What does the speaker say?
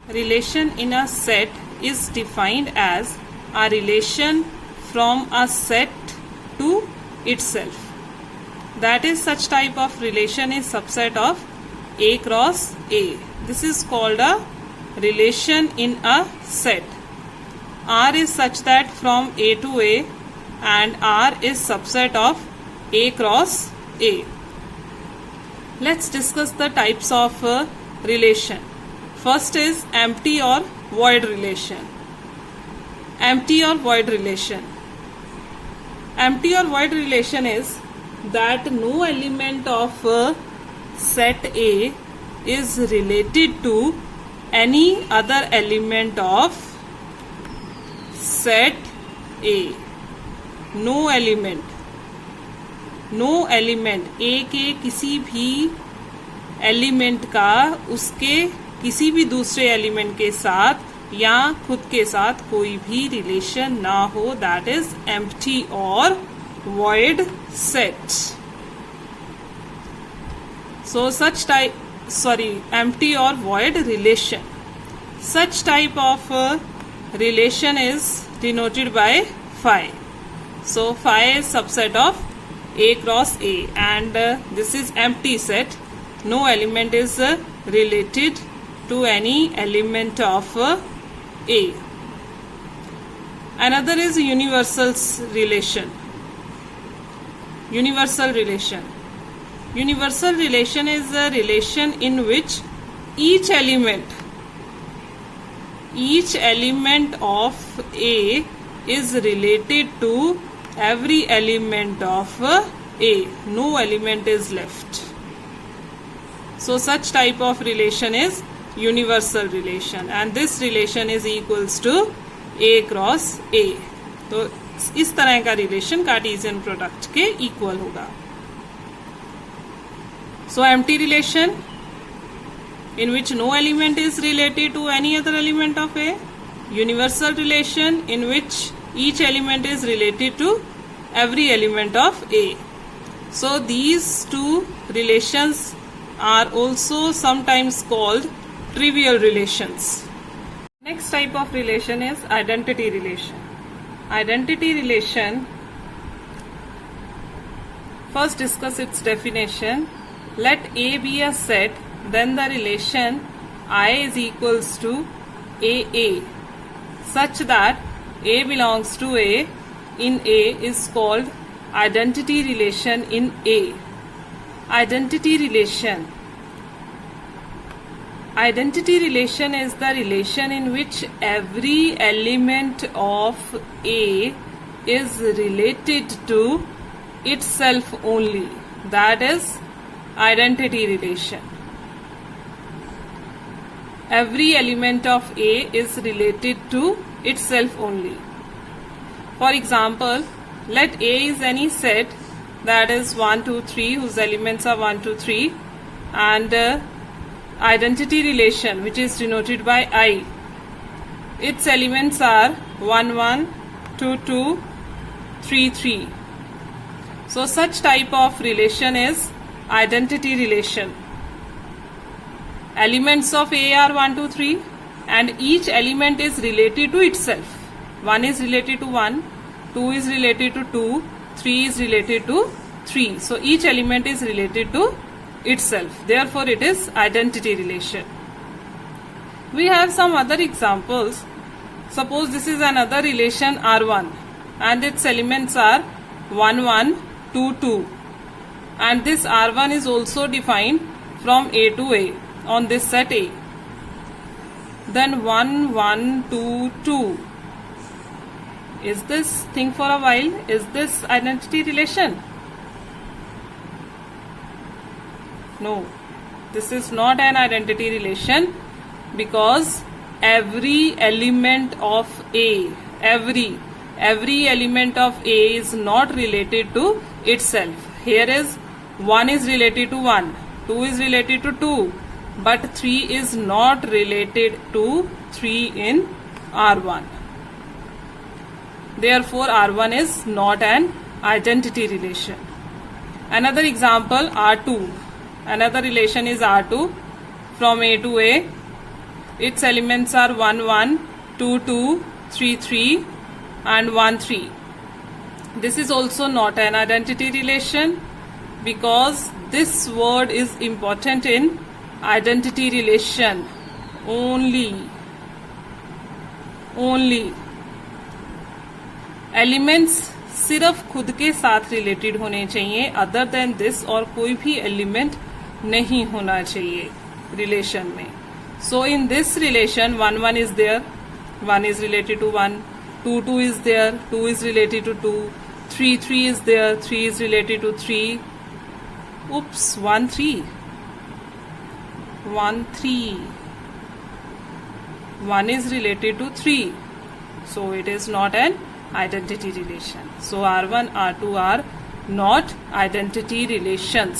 Relation in a set is defined as a relation from a set to itself. That is, such type of relation is subset of A cross A. This is called a relation in a set. R is such that from A to A, and R is subset of A cross A. Let's discuss the types of relation. First is empty or void relation. Empty or void relation. Empty or void relation is that no element of set A is related to any other element of set A. No element A के किसी भी element का उसके किसी भी दूसरे element के साथ या खुद के साथ कोई भी रिलेशन ना हो, दैट इज एम्प्टी और void set. So empty or void relation. Such type of relation is denoted by phi. So phi is subset of A cross A, and this is empty set. No element is related to any element of A. Another is universal relation. Universal relation. Universal relation is a relation in which each element of A is related to every element of A. No element is left. So such type of relation is universal relation, and this relation is equals to A cross A. तो इस तरह का relation Cartesian product के equal होगा. सो empty relation in which no element is related to any other element of A. Universal relation in which each element is related to every element of A. So these two relations are also sometimes called trivial relations. Next type of relation is identity relation. Identity relation, first discuss its definition. Let A be a set, then the relation I is equals to AA, such that A belongs to A in A is called identity relation in A. Identity relation. Identity relation is the relation in which every element of A is related to itself only. That is identity relation. Every element of A is related to itself only. For example, let A is any set, that is 1, 2, 3, whose elements are 1, 2, 3, and identity relation, which is denoted by I. Its elements are 1, 1, 2, 2, 3, 3. So such type of relation is identity relation. Elements of A are 1, 2, 3, and each element is related to itself. 1 is related to 1, 2 is related to 2, 3 is related to 3. So each element is related to itself. Therefore it is identity relation. We have some other examples. Suppose this is another relation R1 and its elements are 1, 1, 2, 2, and this R1 is also defined from A to A on this set A. Then 1, 1, 2, 2. Is this, think for a while, is this identity relation? No, this is not an identity relation, because every element of A, every element of A is not related to itself. Here is 1 is related to 1, 2 is related to 2, but 3 is not related to 3 in R1. Therefore R1 is not an identity relation. Another example, R2. Another relation is R2 from A to A. Its elements are 1 1, 2 2, 3 3 and 1 3. This is also not an identity relation because this word is important in identity relation only. Elements सिर्फ खुद के साथ related होने चाहिए, other than this और कोई भी element नहीं होना चाहिए रिलेशन में. So in this relation 1 1 is there, 1 is related to 1, 2 2 is there, 2 is related to 2, 3 3 is there, 3 is related to 3. Oops, 1 3, 1 3, 1 is related to 3, so it is not an identity relation. So R1 R2 are not identity relations.